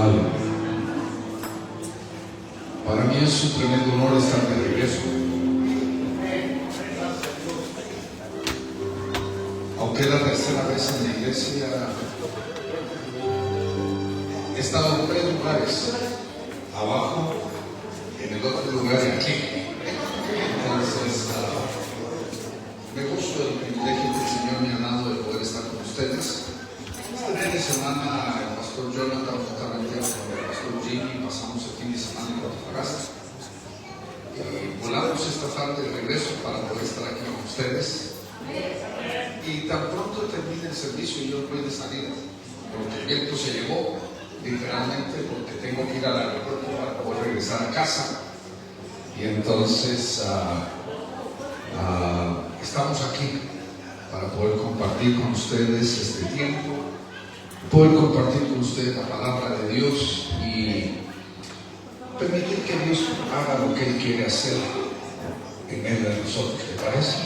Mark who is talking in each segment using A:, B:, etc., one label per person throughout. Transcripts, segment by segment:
A: Aleluya. Para mí es un tremendo honor estar de regreso. Aunque es la tercera vez en la iglesia, he estado en 3 lugares, abajo, en el otro lugar y aquí. Entonces, me gozo del privilegio que el Señor me ha dado de poder estar con ustedes. Este fin de semana el pastor Jonathan juntamente con el pastor Jimmy pasamos el fin de semana en Guadalajara y volamos esta tarde de regreso para poder estar aquí con ustedes. Y tan pronto termine el servicio yo voy de salida, porque el viento se llevó literalmente, porque tengo que ir al aeropuerto para poder regresar a casa. Y entonces estamos aquí para poder compartir con ustedes este tiempo, poder compartir con ustedes la palabra de Dios y permitir que Dios haga lo que Él quiere hacer en medio de nosotros. ¿Te parece?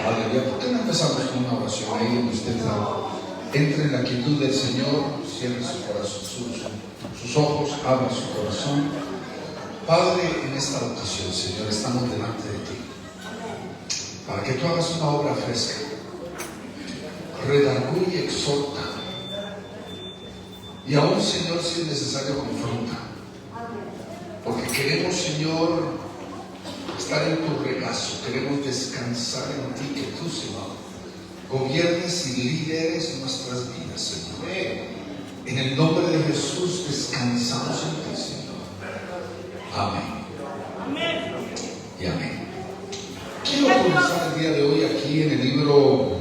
A: Aleluya. ¿Por qué no empezamos con una oración ahí donde usted entre en la quietud del Señor, cierre su corazón, sus ojos, abra su corazón? Padre, en esta ocasión, Señor, estamos delante de ti para que tú hagas una obra fresca, redarguye y exhorta, y aún, Señor, si es necesario, confronta, porque queremos, Señor, estar en tu regazo, queremos descansar en ti, que tú, Señor, gobiernes y lideres nuestras vidas, Señor. En el nombre de Jesús descansamos en ti, Señor. Amén. Amén. Y amén. Quiero comenzar el día de hoy aquí en el libro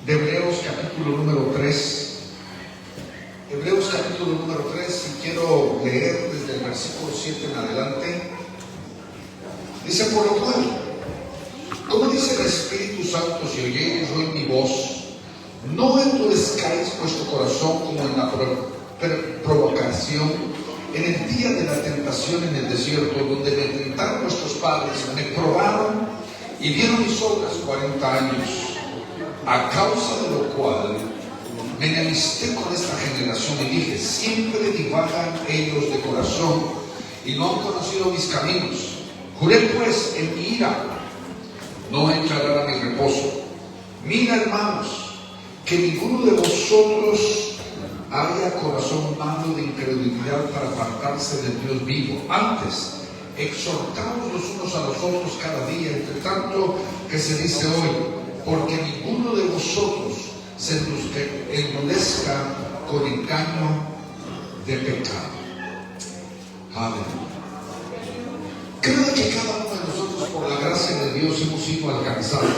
A: de Hebreos, capítulo número 3. Hebreos, capítulo número 3, y quiero leer desde el versículo 7 en adelante. Dice: por lo cual, como dice el Espíritu Santo, si oyeres hoy mi voz, no endurezcáis vuestro corazón como en la provocación, en el día de la tentación en el desierto, donde me tentaron nuestros padres, me probaron y vieron mis obras 40 años, a causa de lo cual me enemisté con esta generación y dije: siempre divagan ellos de corazón y no han conocido mis caminos. Juré pues en mi ira, no entrarán a mi reposo. Mira, hermanos, que ninguno de vosotros haya corazón malo de incredulidad para apartarse del Dios vivo. Antes, exhortaos los unos a los otros cada día, entre tanto que se dice hoy, porque ninguno de vosotros se enmudezca con engaño de pecado. Aleluya. Creo que cada uno de nosotros, por la gracia de Dios, hemos sido alcanzados.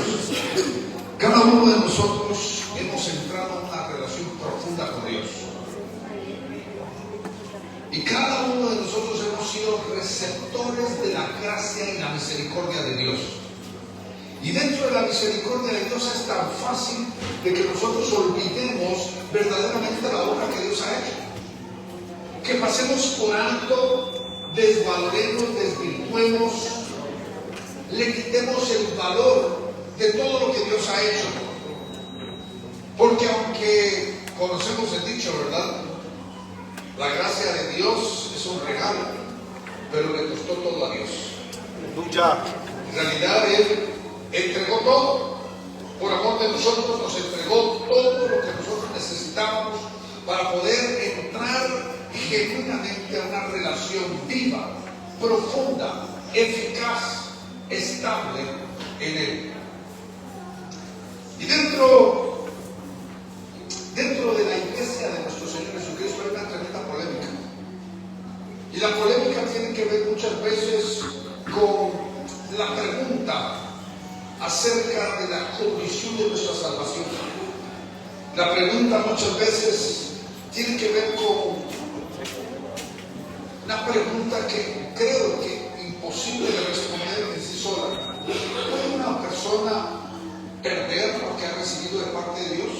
A: Cada uno de nosotros hemos entrado en una relación profunda con Dios. Y cada uno de nosotros hemos sido receptores de la gracia y la misericordia de Dios. Y dentro de la misericordia de Dios es tan fácil de que nosotros olvidemos verdaderamente la obra que Dios ha hecho. Que pasemos por alto, desvaloremos, desvirtuemos, le quitemos el valor de todo lo que Dios ha hecho. Porque aunque conocemos el dicho, ¿verdad? La gracia de Dios es un regalo, pero le costó todo a Dios. En realidad Él entregó todo. Por amor de nosotros nos entregó todo lo que nosotros necesitábamos para poder entrar genuinamente a una relación viva, profunda, eficaz, estable en Él. Y dentro de la iglesia de nuestro Señor Jesucristo hay una tremenda polémica. Y la polémica tiene que ver muchas veces con la pregunta acerca de la condición de nuestra salvación. La pregunta muchas veces tiene que ver con una pregunta que creo que es imposible de responder en sí sola. ¿Puede una persona perder lo que ha recibido de parte de Dios?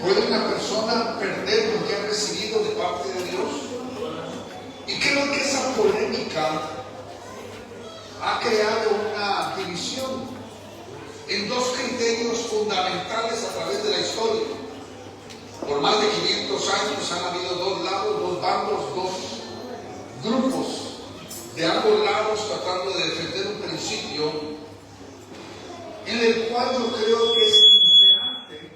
A: ¿Puede una persona perder lo que ha recibido de parte de Dios? Y creo que esa polémica ha creado una división en 2 criterios fundamentales a través de la historia. Por más de 500 los años han habido dos lados, dos bandos, dos grupos de ambos lados tratando de defender un principio en el cual yo creo que es imperante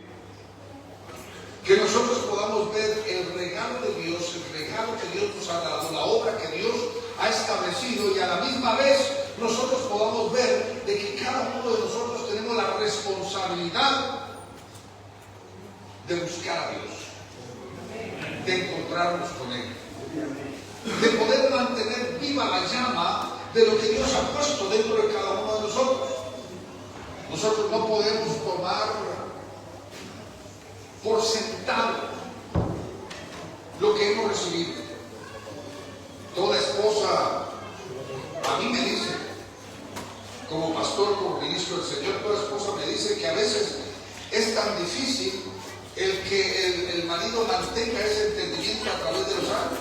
A: que nosotros podamos ver el regalo de Dios, el regalo que Dios nos ha dado, la obra que Dios ha establecido, y a la misma vez nosotros podamos ver de que cada uno de nosotros tenemos la responsabilidad de buscar a Dios, de encontrarnos con Él, de poder mantener viva la llama de lo que Dios ha puesto dentro de cada uno de nosotros. Nosotros no podemos tomar por sentado lo que hemos recibido. Toda esposa a mí me dice, como pastor, como ministro del Señor, toda esposa me dice que a veces es tan difícil el que el marido mantenga ese entendimiento a través de los años,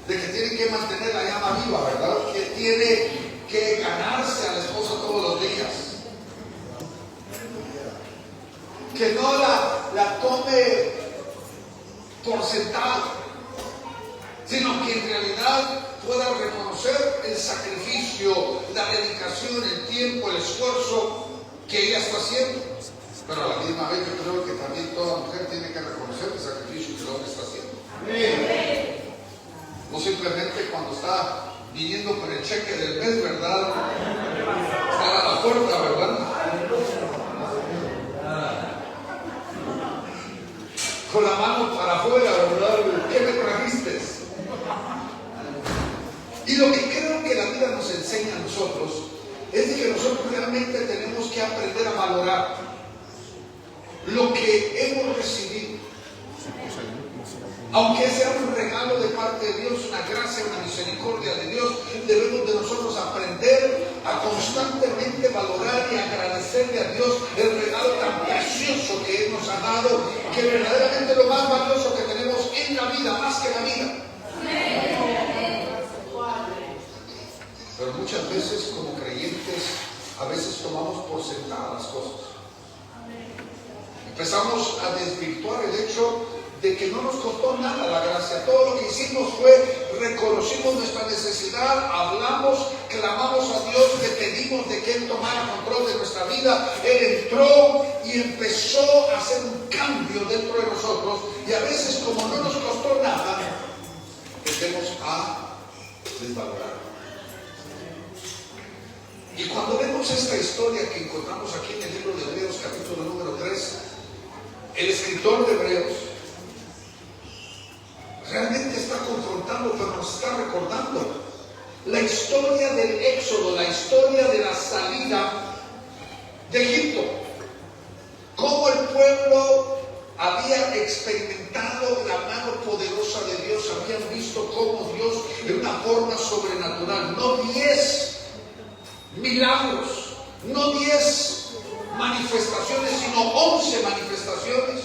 A: de que tiene que mantener la llama viva, ¿verdad? Que tiene que ganarse a la esposa todos los días, que no la tome por sentado, sino que en realidad pueda reconocer el sacrificio, la dedicación, el tiempo, el esfuerzo que ella está haciendo. Pero a la misma vez yo creo que también toda mujer tiene que reconocer el sacrificio que el hombre está haciendo. Amén. No simplemente cuando está viniendo por el cheque del mes, ¿verdad? Estar a la puerta, ¿verdad? Con la mano para afuera, ¿verdad? ¿Qué me trajiste? Y lo que creo que la vida nos enseña a nosotros es de que nosotros realmente tenemos que aprender a valorar lo que hemos recibido. Aunque sea un regalo de parte de Dios, una gracia, una misericordia de Dios, debemos de nosotros aprender a constantemente valorar y agradecerle a Dios el regalo tan precioso que Él nos ha dado, que verdaderamente lo más valioso que tenemos en la vida, más que la vida. Pero muchas veces como creyentes, a veces tomamos por sentadas las cosas. Empezamos a desvirtuar el hecho de que no nos costó nada la gracia. Todo lo que hicimos fue reconocimos nuestra necesidad, hablamos, clamamos a Dios, le pedimos de que Él tomara control de nuestra vida. Él entró y empezó a hacer un cambio dentro de nosotros, y a veces, como no nos costó nada, tendemos a desvalorar. Y cuando vemos esta historia que encontramos aquí en el libro de Hebreos, capítulo número 3, el escritor de Hebreos realmente está confrontando, pero nos está recordando la historia del éxodo, la historia de la salida de Egipto. Cómo el pueblo había experimentado la mano poderosa de Dios, habían visto cómo Dios, de una forma sobrenatural, no 10 milagros, no 10 manifestaciones, sino 11 manifestaciones.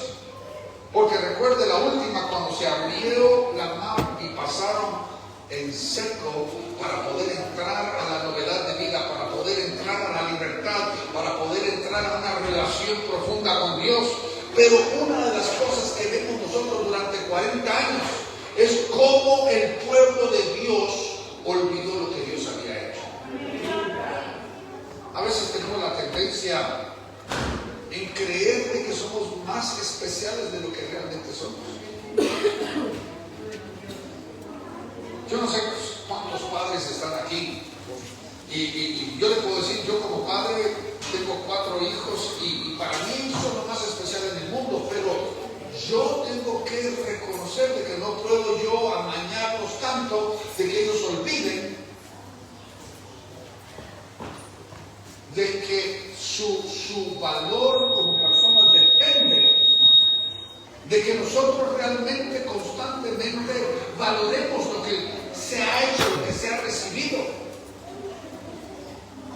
A: Porque recuerde la última, cuando se abrió la mar y pasaron en seco para poder entrar a la novedad de vida, para poder entrar a la libertad, para poder entrar a una relación profunda con Dios. Pero una de las cosas que vemos nosotros durante 40 años es cómo el pueblo de Dios olvidó lo que Dios había hecho. A veces tenemos la tendencia en creer de que somos más especiales de lo que realmente somos. Yo no sé cuántos padres están aquí, y yo le puedo decir, yo como padre tengo 4 hijos y para mí son los más especiales en el mundo, pero yo tengo que reconocer de que no puedo yo amañarlos tanto de que ellos olviden de que su valor como personas depende de que nosotros realmente, constantemente valoremos lo que se ha hecho, lo que se ha recibido.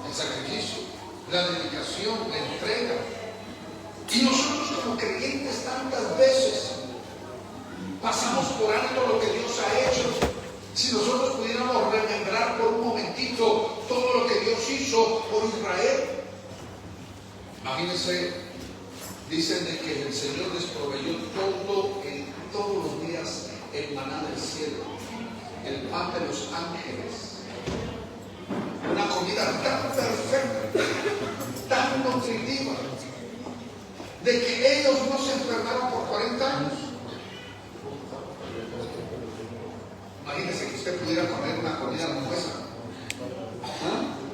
A: El sacrificio, la dedicación, la entrega. Y nosotros como creyentes tantas veces pasamos por alto lo que Dios ha hecho. Si nosotros pudiéramos remembrar por un momentito todo lo que Dios hizo por Israel. Imagínense, dicen de que el Señor les proveyó todos los días el pan de los ángeles. Una comida tan perfecta, tan nutritiva, de que ellos no se enfermaron por 40 años. Imagínese que usted pudiera comer una comida como esa,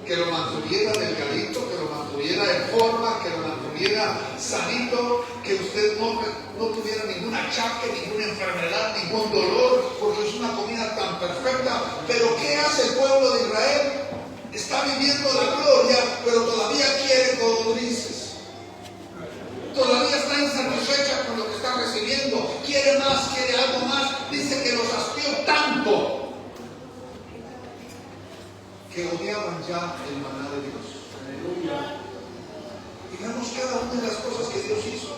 A: que lo mantuviera delgadito, que lo mantuviera en forma, que lo mantuviera sanito, que usted no tuviera ningún achaque, ninguna enfermedad, ningún dolor, porque es una comida tan perfecta. Pero ¿qué hace el pueblo de Israel? Está viviendo la gloria, pero todavía quiere codornices. Todavía está insatisfecha con lo que está recibiendo. Quiere más, quiere algo más. Dice que los hastió tanto que odiaban ya el maná de Dios. Y vemos cada una de las cosas que Dios hizo.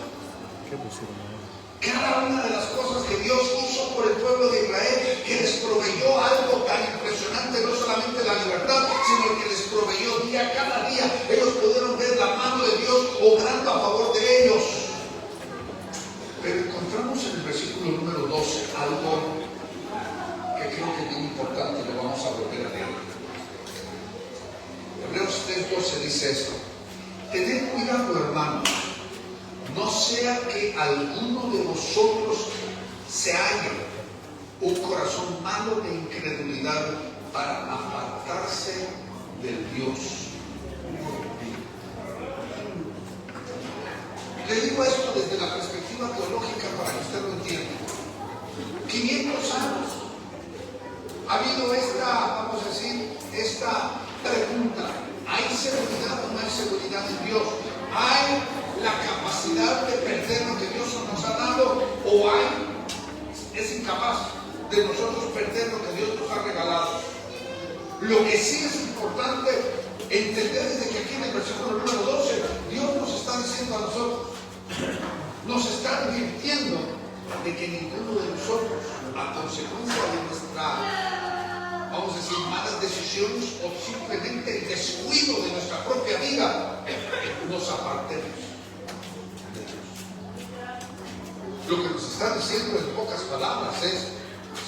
A: Cada una de las cosas que Dios hizo por el pueblo de Israel, que les proveyó algo tan impresionante, no solamente la libertad, sino que les proveyó cada día. Ellos pudieron ver la mano de Dios obrando a favor de ellos. Pero encontramos en el versículo número 12 algo que creo que es muy importante, lo vamos a volver a leer. Hebreos 3:12 dice esto: tened cuidado, hermanos, no sea que alguno de vosotros se halle un corazón malo de incredulidad para apartarse del Dios. Le digo esto desde la perspectiva teológica para que usted lo entienda. 500 años ha habido vamos a decir, esta pregunta: ¿hay seguridad o no hay seguridad en Dios? ¿Hay la capacidad de perder lo que Dios nos ha dado, o es incapaz de nosotros perder lo que Dios nos ha regalado? Lo que sí es importante entender desde que aquí en el versículo número 12 Dios nos está diciendo a nosotros, nos está advirtiendo de que ninguno de nosotros, a consecuencia de nuestra, vamos a decir, malas decisiones o simplemente el descuido de nuestra propia vida, nos apartemos. Lo que nos está diciendo en pocas palabras es: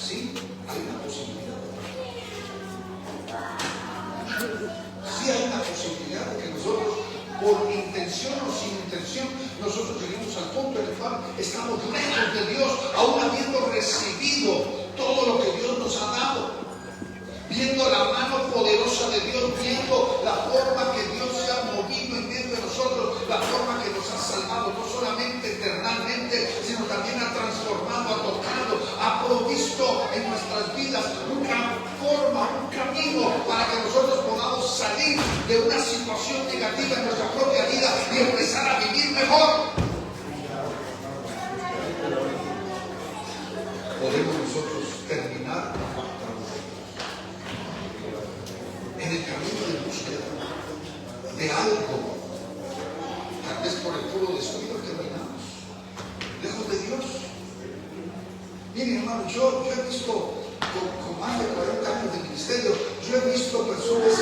A: sí, hay una posibilidad. Sí hay una posibilidad de que nosotros, por intención o sin intención, nosotros lleguemos al punto en el cual estamos lejos de Dios, aún habiendo recibido todo lo que Dios nos ha dado, viendo la mano poderosa de Dios, viendo la forma que Dios se ha movido en medio de nosotros, la forma que nos ha salvado, no solamente eternalmente, sino también ha transformado, ha tocado, ha provisto en nuestras vidas una forma, un camino para que nosotros podamos salir de una situación negativa en nuestra propia vida y empezar a vivir mejor. Podemos nosotros terminar en el camino de búsqueda de algo, tal vez por el puro descuido que terminamos lejos de Dios. Miren, hermano, yo he visto con más de 40 años de ministerio, yo he visto personas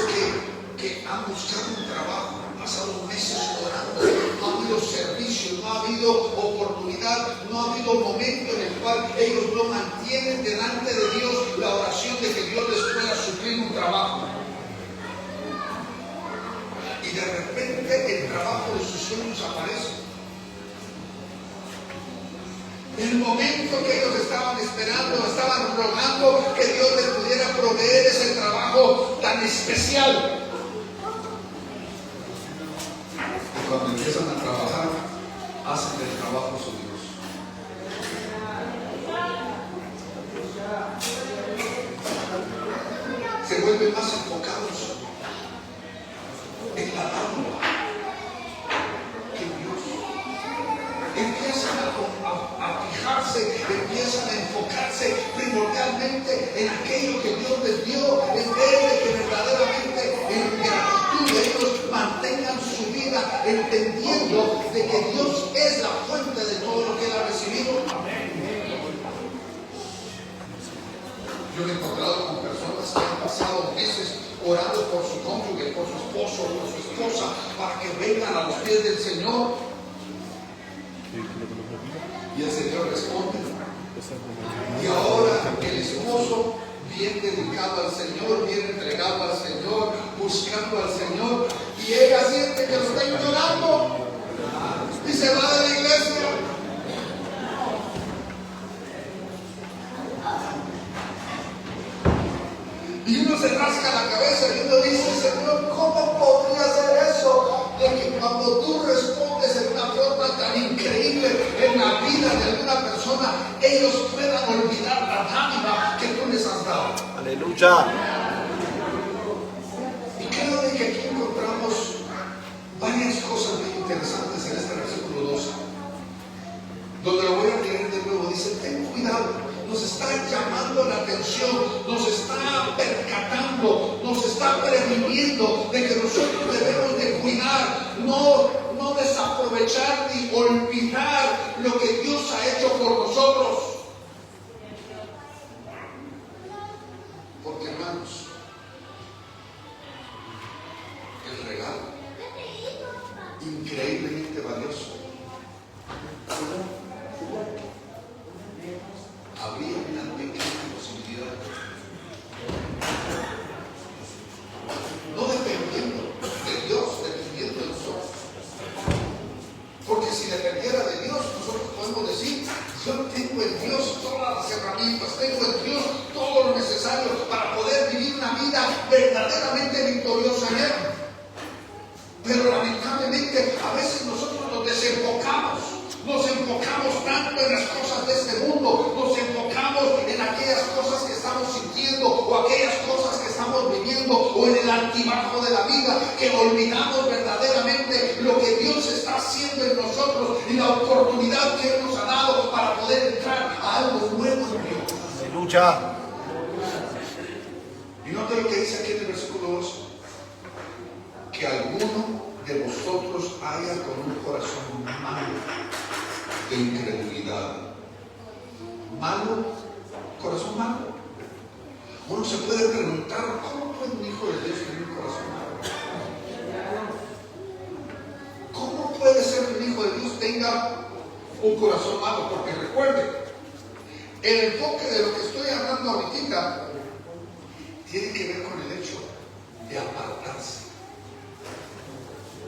A: que han buscado un trabajo, han pasado meses orando, no ha habido servicio, no ha habido oportunidad, no ha habido momento en el cual ellos no mantienen delante de Dios la oración de que Dios les pueda suplir un trabajo. Y de repente el trabajo de sus sueños aparece. El momento que ellos estaban esperando, estaban rogando que Dios les pudiera proveer ese trabajo tan especial. Y cuando empiezan a trabajar, hacen del trabajo su Dios. Se vuelven más enfocados en la alma que en Dios. Empiezan a fijarse, empiezan a enfocarse primordialmente en aquello que Dios les dio, en vez de que verdaderamente en gratitud ellos mantengan su vida entendiendo de que Dios es la fuente de todo lo que Él ha recibido. Yo me he encontrado con personas que han pasado meses orando por su cónyuge, por su esposo, por su esposa, para que vengan a los pies del Señor. Y el Señor responde. Y ahora el esposo bien dedicado al Señor, bien entregado al Señor, buscando al Señor, y ella siente que lo está ignorando y se va de la iglesia. Y uno se rasca la cabeza y uno dice: Señor, ¿cómo podría ser eso? De que cuando tú respondes en una forma tan increíble en la vida de alguna persona, ellos puedan olvidar la dádiva que tú les has dado.
B: Aleluya.
A: Y creo de que aquí encontramos varias cosas muy interesantes en este versículo 12, donde lo voy a leer de nuevo. Dice: ten cuidado. Nos está llamando la atención, nos está percatando, nos está previniendo de que nosotros debemos de cuidar, no desaprovechar ni olvidar lo que Dios ha hecho por nosotros. Porque, hermanos, el regalo increíblemente valioso habría una pequeña posibilidad, no dependiendo de Dios, dependiendo de nosotros. Porque si dependiera de Dios, nosotros podemos decir: yo tengo en Dios todas las herramientas, tengo en Dios todo lo necesario para poder vivir una vida verdaderamente victoriosa en Él. Pero lamentablemente a veces nosotros nos enfocamos tanto en las cosas de este mundo, nos enfocamos en aquellas cosas que estamos sintiendo o aquellas cosas que estamos viviendo o en el altibajo de la vida, que olvidamos verdaderamente lo que Dios está haciendo en nosotros y la oportunidad que Él nos ha dado para poder entrar a algo nuevo en Dios.
B: Aleluya.
A: Y note lo que dice aquí en el versículo 2: que alguno de vosotros haya con un corazón malo de incredulidad. Malo, corazón malo. Uno se puede preguntar: ¿cómo puede un hijo de Dios tener un corazón malo? ¿Cómo puede ser que un hijo de Dios tenga un corazón malo? Porque recuerde, el enfoque de lo que estoy hablando ahorita tiene que ver con el hecho de apartarse.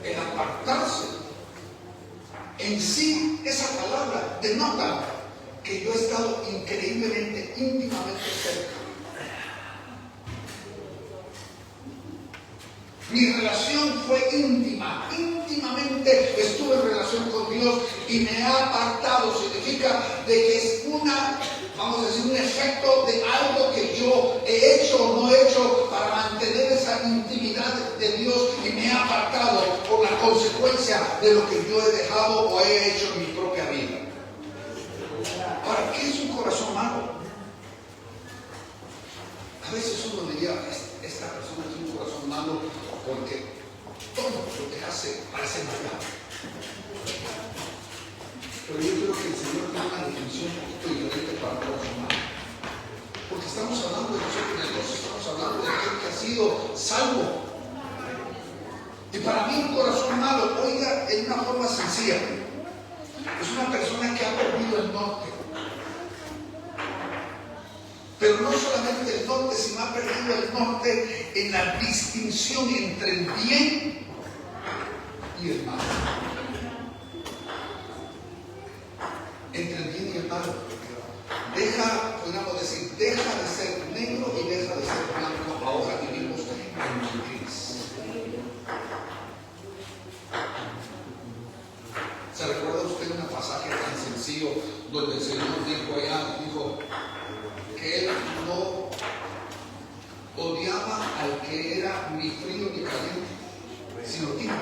A: El apartarse en sí, esa palabra denota que yo he estado increíblemente, íntimamente cerca. Mi relación fue íntima, íntimamente estuve en relación con Dios y me he apartado. Significa de que es vamos a decir, un efecto de algo que yo he hecho o no he hecho para mantener esa intimidad de Dios, y me he apartado por la consecuencia de lo que yo he dejado o he hecho en mi propia vida. ¿Para qué es un corazón malo? A veces uno diría: esta persona tiene un corazón malo porque todo lo que hace parece maldad. Pero yo creo que el Señor tiene una definición un poquito diferente para el corazón malo. Porque estamos hablando de nosotros de Dios, estamos hablando de aquel que ha sido salvo. Y para mí un corazón malo, oiga, en una forma sencilla, es una persona que ha perdido el norte. Pero no solamente el norte, sino ha perdido el norte en la distinción entre el bien y el mal. Entre el bien y el mal. Podríamos decir, deja de ser negro y deja de ser blanco. Ahora vivimos en el gris. ¿Se recuerda usted un pasaje tan sencillo donde el Señor dijo que Él no odiaba al que era ni frío ni caliente, sino tibio?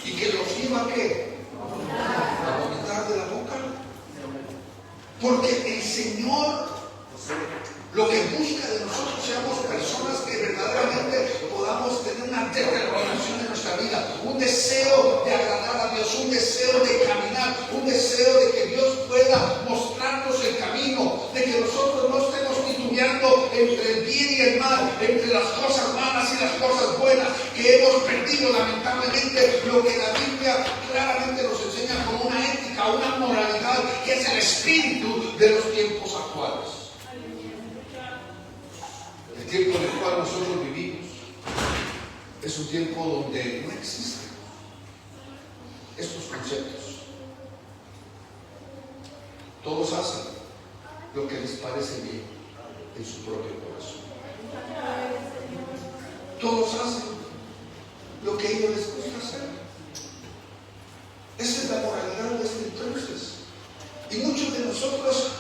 A: ¿Y que los iba a qué? ¿A vomitar de la boca? Porque el Señor lo que busca de nosotros seamos personas que verdaderamente podamos tener una determinación en nuestra vida, un deseo de agradar a Dios, un deseo de caminar, un deseo de que Dios pueda mostrarnos el camino, de que nosotros no estemos titubeando entre el bien y el mal, entre las cosas malas y las cosas buenas, que hemos perdido lamentablemente lo que la Biblia claramente nos enseña como una ética, una moralidad, que es el espíritu de los tiempos actuales. tiempo en el cual nosotros vivimos es un tiempo donde no existen estos conceptos. Todos hacen lo que les parece bien en su propio corazón. Todos hacen lo que a ellos les gusta hacer. Esa es la moralidad de este entonces. Y muchos de nosotros,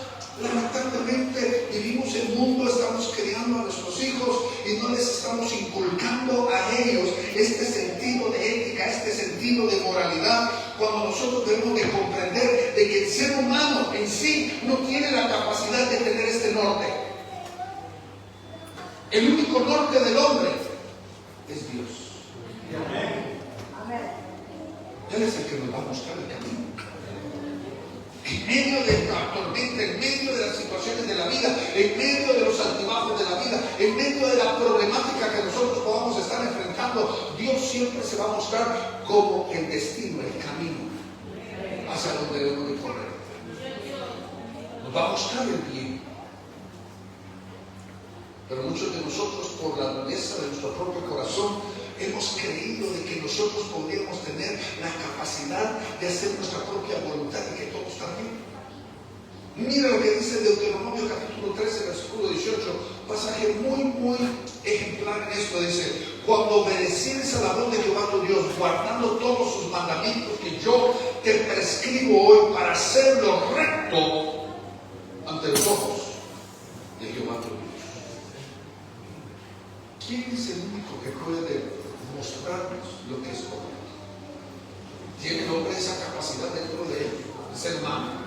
A: lamentablemente, vivimos en el mundo, estamos criando a nuestros hijos y no les estamos inculcando a ellos este sentido de ética, este sentido de moralidad, cuando nosotros debemos de comprender de que el ser humano en sí no tiene la capacidad de tener este norte. El único norte del hombre es Dios. Él es el que nos va a mostrar el camino. En medio de la tormenta, en medio de las situaciones de la vida, en medio de los altibajos de la vida, en medio de la problemática que nosotros podamos estar enfrentando, Dios siempre se va a mostrar como el destino, el camino hacia donde debemos de correr. Nos va a mostrar el bien. Pero muchos de nosotros, por la dureza de nuestro propio corazón, hemos creído de que nosotros podríamos tener la capacidad de hacer nuestra propia voluntad y que todo está bien. Mira lo que dice Deuteronomio capítulo 13, versículo 18, pasaje muy ejemplar en esto. Dice: cuando obedecieres a la voz de Jehová tu Dios, guardando todos sus mandamientos que yo te prescribo hoy para hacerlo recto ante los ojos de Jehová tu Dios. ¿Quién es el único que puede mostrarnos lo que es correcto? ¿Tiene el hombre esa capacidad dentro de él, el ser humano?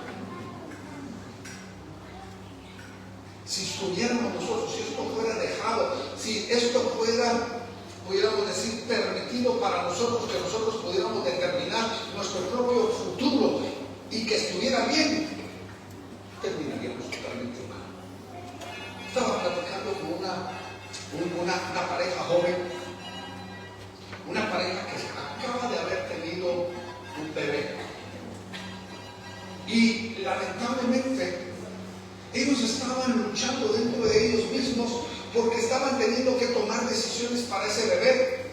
A: Si estuviéramos nosotros, si esto fuera dejado, si esto fuera, pudiéramos decir, permitido para nosotros, que nosotros pudiéramos determinar nuestro propio futuro y que estuviera bien, terminaríamos totalmente mal. Estaba platicando con una pareja joven, una pareja que acaba de haber tenido un bebé, y lamentablemente ellos estaban luchando dentro de ellos mismos porque estaban teniendo que tomar decisiones para ese bebé,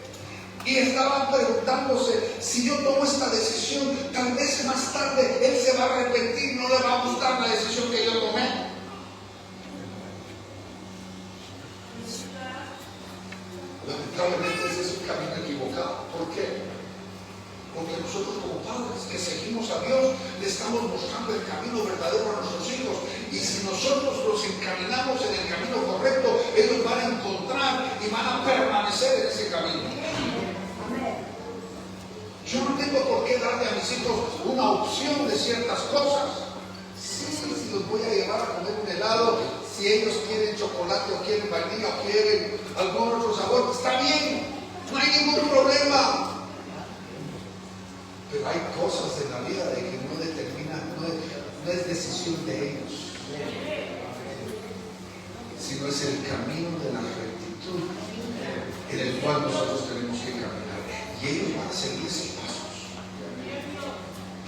A: y estaban preguntándose: si yo tomo esta decisión, tal vez más tarde él se va a arrepentir, no le va a gustar la decisión que yo tomé. Lamentablemente ese es un camino equivocado. ¿Por qué? Porque nosotros, como padres que seguimos a Dios, le estamos mostrando el camino verdadero a nuestros hijos, y si nosotros los encaminamos en el camino correcto, ellos van a encontrar y van a permanecer en ese camino. Yo no tengo por qué darle a mis hijos una opción de ciertas cosas. Sí, los voy a llevar a comer un helado, si ellos quieren chocolate o quieren vainilla o quieren algún otro sabor, está bien, no hay ningún problema. Pero hay cosas en la vida de que no determinan, no es decisión de ellos, sino es el camino de la rectitud en el cual nosotros tenemos que caminar, y ellos van a seguir esos pasos.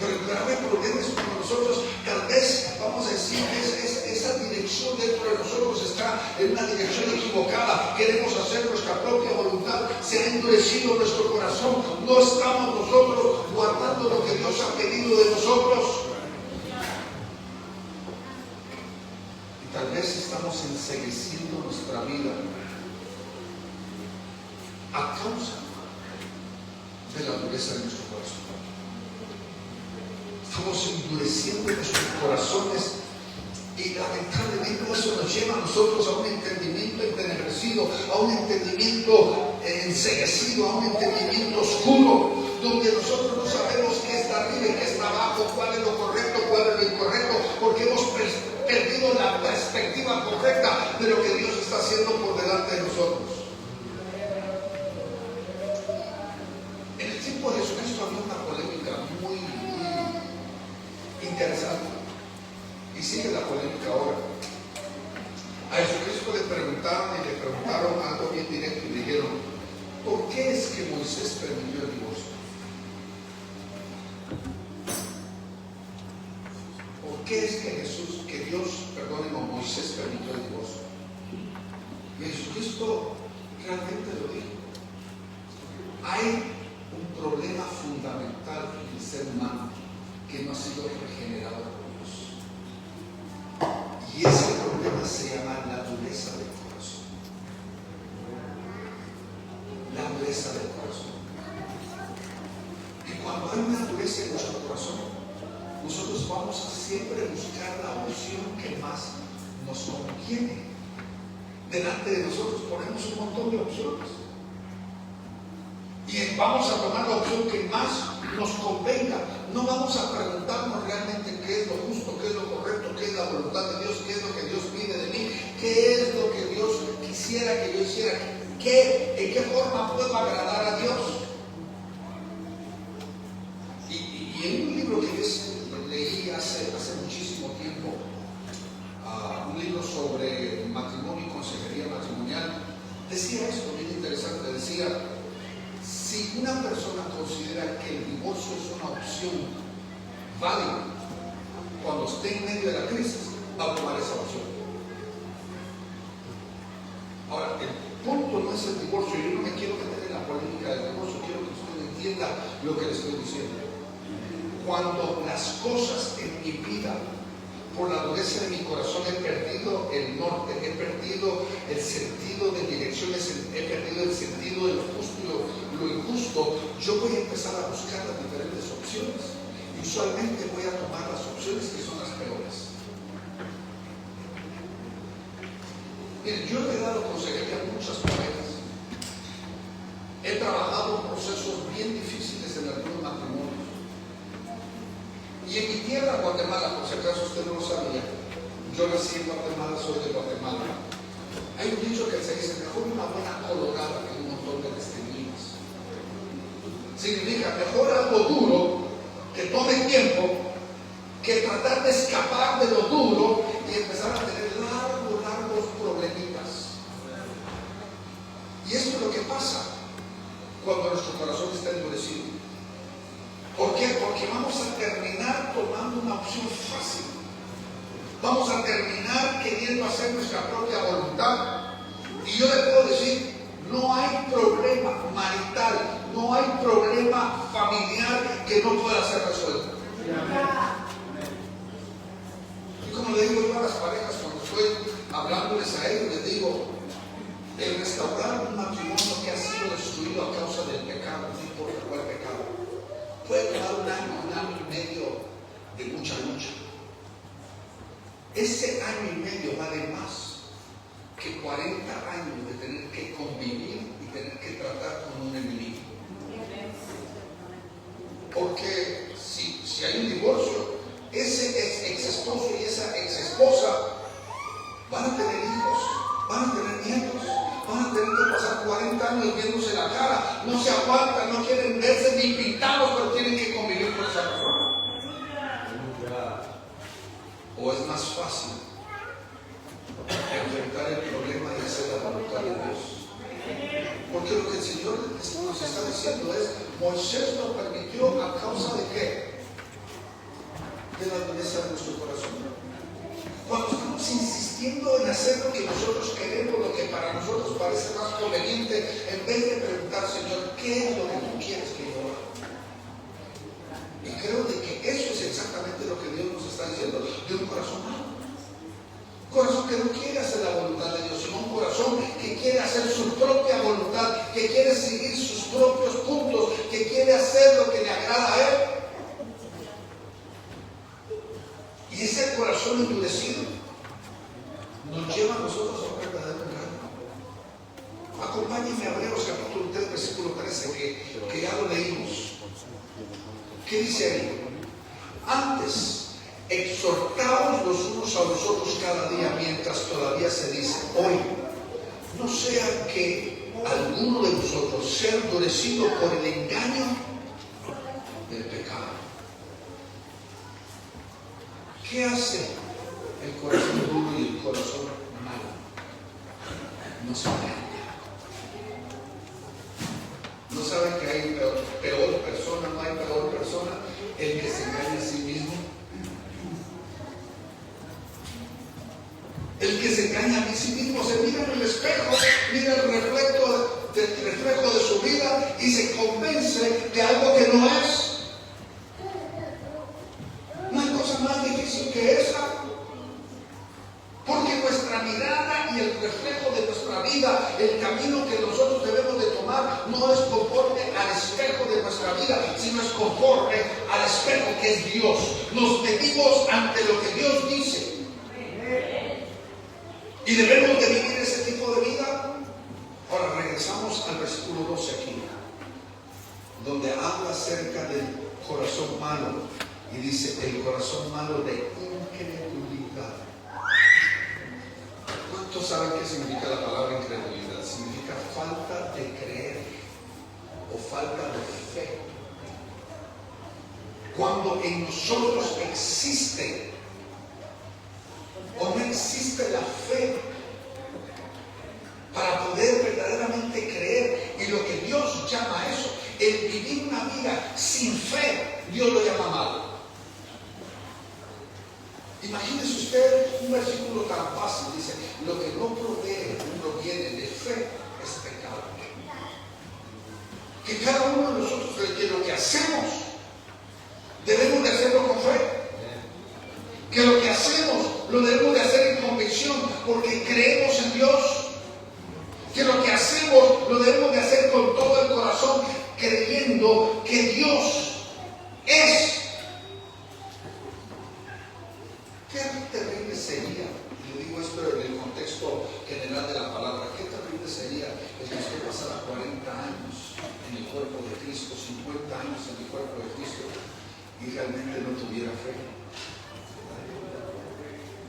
A: Pero el grave problema es cuando nosotros, tal vez, vamos a decir, esa dirección dentro de nosotros está en una dirección equivocada. Queremos hacer nuestra propia voluntad, se ha endurecido nuestro corazón, no estamos nosotros guardando lo que Dios ha pedido de nosotros. Y tal vez estamos encegueciendo nuestra vida a causa de la dureza de nuestro corazón. Estamos endureciendo nuestros corazones, y lamentablemente eso nos lleva a nosotros a un entendimiento entenebrecido, a un entendimiento enceguecido, a un entendimiento oscuro, donde nosotros no sabemos qué está arriba y qué está abajo, cuál es lo correcto, cuál es lo incorrecto, porque hemos perdido la perspectiva correcta de lo que Dios está haciendo por delante de nosotros. En el tiempo de Jesucristo había una polémica muy interesante, y sigue la polémica ahora. A Jesucristo le preguntaron algo bien directo, y le dijeron: ¿por qué es que Moisés permitió el divorcio? ¿Por qué es que Moisés permitió el divorcio? Y Jesucristo realmente lo dijo. Hay un problema fundamental en el ser humano que no ha sido regenerado por Dios. Y ese problema se llama la dureza del corazón. La dureza del corazón. Y cuando hay una dureza en nuestro corazón, nosotros vamos a siempre buscar la opción que más nos conviene. Delante de nosotros ponemos un montón de opciones. Y vamos a tomar la opción que más nos convenga. No vamos a preguntarnos realmente qué es lo justo, qué es lo correcto, qué es la voluntad de Dios, qué es lo que Dios pide de mí, qué es lo que Dios quisiera que yo hiciera, en qué forma puedo agradar a Dios. Y en un libro que yo leí hace muchísimo tiempo, un libro sobre matrimonio y consejería matrimonial, decía esto bien interesante. Decía: si una persona considera que el divorcio es una opción válida cuando esté en medio de la crisis, va a tomar esa opción. Ahora, el punto no es el divorcio. Yo no me quiero meter en la polémica del divorcio, quiero que usted entienda lo que le estoy diciendo. Cuando las cosas en mi vida, por la dureza de mi corazón, he perdido el norte, he perdido el sentido de dirección, he perdido el sentido de lo justo y lo injusto, yo voy a empezar a buscar las diferentes opciones. Y usualmente voy a tomar las opciones que son las peores. Miren, yo he dado consejería a muchas parejas. He trabajado procesos bien difíciles en algunos matrimonios. Y en mi tierra, Guatemala, por si acaso usted no lo sabía, yo nací en Guatemala, soy de Guatemala. Hay un dicho que se dice: mejor una buena colorada que un montón de destemidas. Significa mejor algo duro que tome tiempo que tratar de escapar de lo duro y empezar a tener largos problemitas. Y esto es lo que pasa cuando nuestro corazón está endurecido. ¿Por qué? Porque vamos a terminar tomando una opción fácil. Vamos a terminar queriendo hacer nuestra propia voluntad. Y yo le puedo decir, no hay problema marital, no hay problema familiar que no pueda ser resuelto. Y como le digo yo a las parejas cuando estoy hablándoles a ellos, les digo: el restaurar un matrimonio que ha sido destruido a causa del pecado, no importa cuál pecado, puede tomar un año y medio de mucha lucha. Ese año y medio vale más que 40 años de tener que convivir y tener que tratar con un enemigo. Porque si hay un divorcio, ese ex esposo y esa ex esposa van a tener hijos, van a tener nietos, van a tener que pasar 40 años viéndose la cara, no se aguantan, no quieren verse ni pintados, pero tienen que convivir con esa persona. ¿O es más fácil enfrentar el problema y hacer la voluntad de Dios? Porque lo que el Señor nos está diciendo es: Moisés lo permitió a causa de ¿qué? De la dureza de nuestro corazón. Cuando estamos insistiendo en hacer lo que nosotros queremos, lo que para nosotros parece más conveniente, en vez de preguntar: Señor, ¿qué es lo que tú quieres que yo haga? Y creo de que eso es exactamente lo que Dios nos está diciendo, de un corazón malo. Un corazón que no quiere hacer la voluntad de Dios, sino un corazón que quiere hacer su propia voluntad, que quiere seguir sus propios puntos, que quiere hacer lo que le agrada a Él. Y ese corazón endurecido nos lleva a nosotros a un verdadero engaño. Acompáñenme a Hebreos capítulo 3, versículo 13, que ya lo leímos. ¿Qué dice ahí? Antes, exhortaos los unos a los otros cada día, mientras todavía se dice hoy, no sea que alguno de vosotros sea endurecido por el engaño del pecado. ¿Qué hace el corazón duro y el corazón malo? No se engaña. ¿No saben que hay peor persona? No hay peor persona el que se engaña a sí mismo. El que se engaña a sí mismo se mira en el espejo, mira el reflejo de su vida y se convence de algo que no es. No hay cosa más difícil que esa. Porque nuestra mirada y el reflejo de nuestra vida, el camino que nosotros debemos de tomar, no es conforme al espejo de nuestra vida, sino es conforme al espejo que es Dios. Nos medimos ante lo que Dios dice. Y debemos de vivir ese tipo de vida. Ahora regresamos al versículo 12 aquí, donde habla acerca del corazón malo. Y dice, el corazón malo de incredulidad. ¿Cuántos saben qué significa la palabra incredulidad? Significa falta de creer o falta de fe. Cuando en nosotros existe o no existe la fe para poder verdaderamente creer, y lo que Dios llama a eso, el vivir una vida sin fe, Dios lo llama malo. Imagínese usted un versículo tan fácil, dice, lo que no proviene de fe es pecado. Que cada uno de nosotros, que lo que hacemos, debemos de hacerlo con fe. Que lo que hacemos, lo debemos de hacer en convicción, porque creemos en Dios. Que lo que hacemos, lo debemos de hacer con todo el corazón, creyendo que Dios es. Qué terrible sería, y le digo esto en el contexto general de la palabra, qué terrible sería el que usted pasara 40 años en el cuerpo de Cristo, 50 años en el cuerpo de Cristo, y realmente no tuviera fe.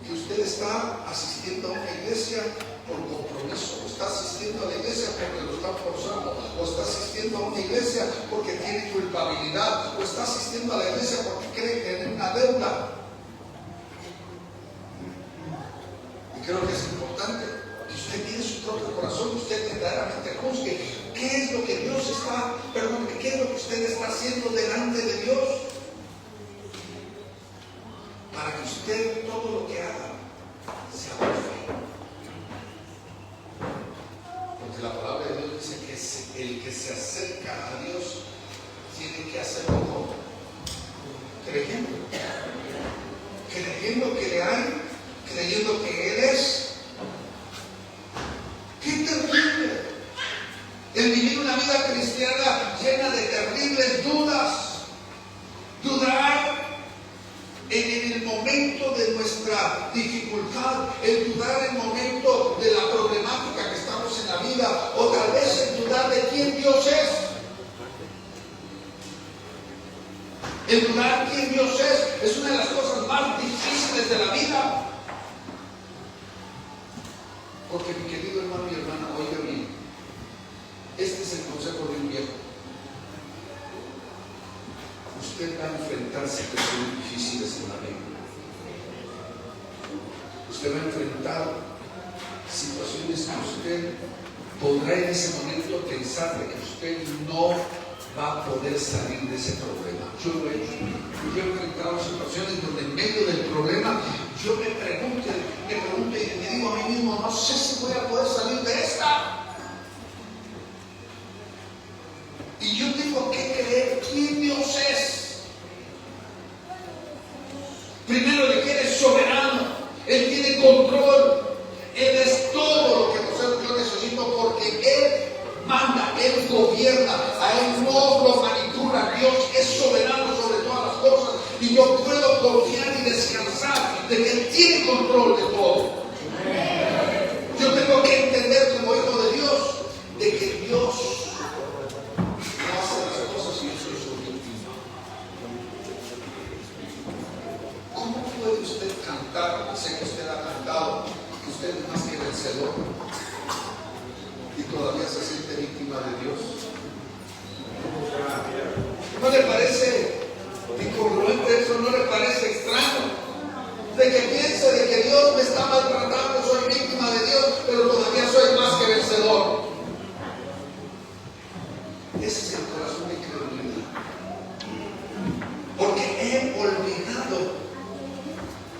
A: Que usted está asistiendo a una iglesia por compromiso, o está asistiendo a la iglesia porque lo están forzando, o está asistiendo a una iglesia porque tiene culpabilidad, o está asistiendo a la iglesia porque cree que tiene una deuda. Creo que es importante que usted mire su propio corazón, que usted verdaderamente juzgue qué es lo que Dios está, qué es lo que usted está haciendo delante de Dios, para que usted todo lo que haga sea por fe. Porque la palabra de Dios dice que el que se acerca a Dios tiene que hacerlo como creyendo que le hay, creyendo que Él es. ¡Qué terrible! El vivir una vida cristiana llena de terribles dudas. Dudar en el momento de nuestra dificultad, el dudar en el momento de la problemática que estamos en la vida, o tal vez el dudar de quién Dios es. El dudar quién Dios es una de las cosas más difíciles de la vida. Porque mi querido hermano y hermana, oiga bien, este es el consejo de un viejo. Usted va a enfrentar situaciones difíciles en la vida. Usted va a enfrentar situaciones que usted podrá en ese momento pensar de que usted no va a poder salir de ese problema. Yo lo he hecho. Yo he enfrentado situaciones donde en medio del problema yo me pregunto y me digo a mí mismo, no sé si voy a poder salir de esta. Y yo tengo que creer quién Dios es. Primero, de que Él es soberano, Él tiene control, Él es todo lo que yo necesito, porque Él manda, Él gobierna, a Él no lo manipula. Dios es soberano sobre todas las cosas y yo puedo confiar y descansar de que Él tiene control de todo. Yo tengo que entender como hijo de Dios de que Dios no hace las cosas y yo soy su víctima. ¿Cómo puede usted cantar? Sé que usted ha cantado, que usted es más que vencedor, y todavía se siente víctima de Dios. ¿No le parece incongruente eso? ¿No le parece extraño? De que piense de que Dios me está maltratando, soy víctima de Dios, pero todavía soy más que vencedor. Ese es el corazón de incredulidad. Porque he olvidado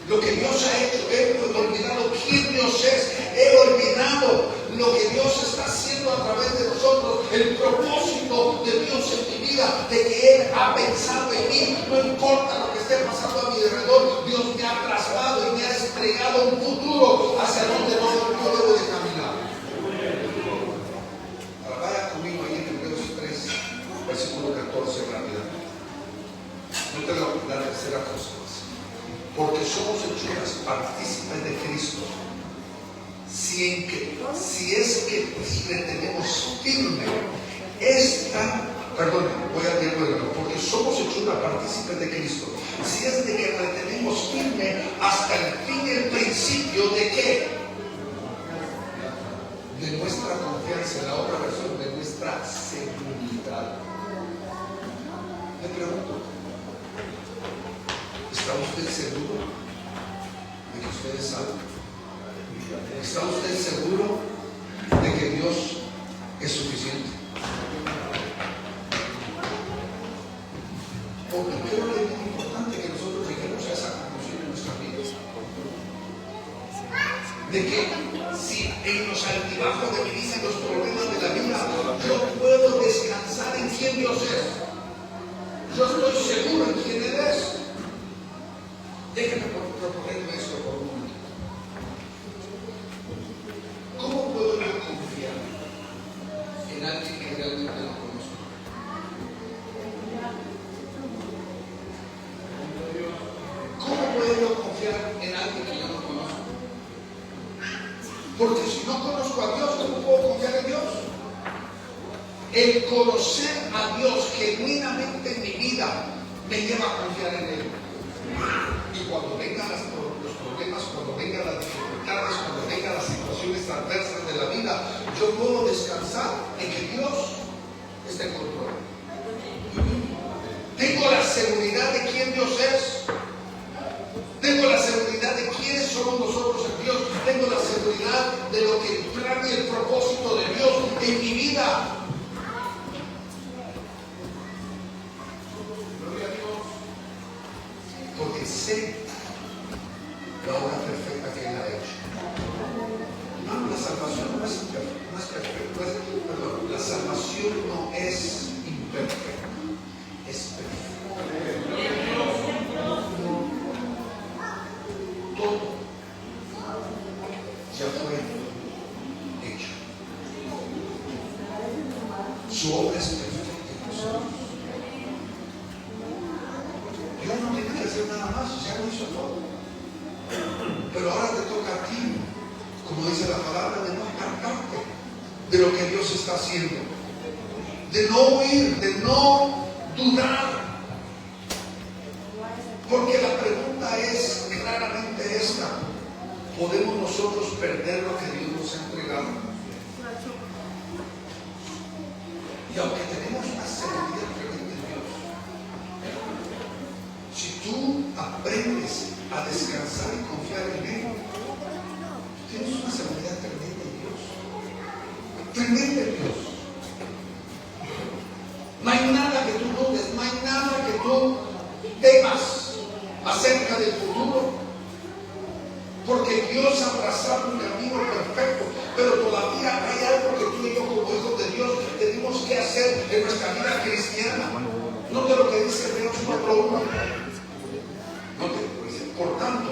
A: lo que Dios ha hecho. He olvidado quién Dios es. He olvidado lo que Dios está haciendo a través de nosotros, el propósito de Dios en mi vida, de que Él ha pensado en mí. No importa lo que esté pasando a mi alrededor, Dios me ha plasmado y me ha entregado un futuro hacia donde yo debo de caminar. Ahora vaya conmigo ahí en Hebreos 3, versículo 14, rápidamente. No te lo la tercera cosa más. Porque somos hechuras partícipes de Cristo. Si es que retenemos firme voy a leerlo de nuevo. Porque somos hechura partícipes de Cristo. Si es de que retenemos firme hasta el fin y el principio de qué? De nuestra confianza, en la otra versión, de nuestra seguridad. Le pregunto, ¿está usted seguro de que usted es salvo? ¿Está usted seguro de que Dios es suficiente? Porque creo que es muy importante que nosotros lleguemos a esa conclusión en nuestra vida. De que si en los altibajos de mi vida, en los problemas de la vida, yo puedo descansar en quién Dios es. Yo estoy seguro en quién Él es. Déjenme proponerme esto por un momento. ¿Cómo puedo yo confiar en alguien que realmente no conozco? ¿Cómo puedo yo confiar en alguien que yo no conozco? Porque si no conozco a Dios, ¿cómo puedo confiar en Dios? El conocer a Dios genuinamente en mi vida me lleva a confiar en Él. Y cuando vengan los problemas, cuando vengan las dificultades, cuando vengan las situaciones adversas de la vida, yo puedo descansar en que Dios está en control. Tengo la seguridad de quién Dios es. Tengo la seguridad de quiénes somos nosotros en Dios. Tengo la seguridad de lo que el plan y el propósito de Dios en mi vida. Porque sé la obra perfecta que Él ha hecho. No, la salvación no es perfecta. La salvación no es imperfecta, es perfecta. Todo ya fue hecho. Su obra es perfecta en nosotros. Dios no tiene que hacer nada más, ya lo hizo todo. Pero ahora te toca a ti, como dice la palabra, de no apartarte de lo que Dios está haciendo, de no huir, de no dudar. Porque la pregunta es claramente esta: ¿podemos nosotros perder lo que Dios nos ha entregado? Y aunque tenemos una seguridad tremenda en Dios, si tú aprendes a descansar y confiar en Él, tienes una seguridad tremenda en Dios. Tremenda en Dios. No hay nada que tú dudes, no hay nada que tú temas acerca del futuro, porque Dios ha trazado un camino perfecto. Pero todavía hay algo que tú y yo, como hijos de Dios, tenemos que hacer en nuestra vida cristiana. Note lo que dice Hebreos 4:1. Por tanto,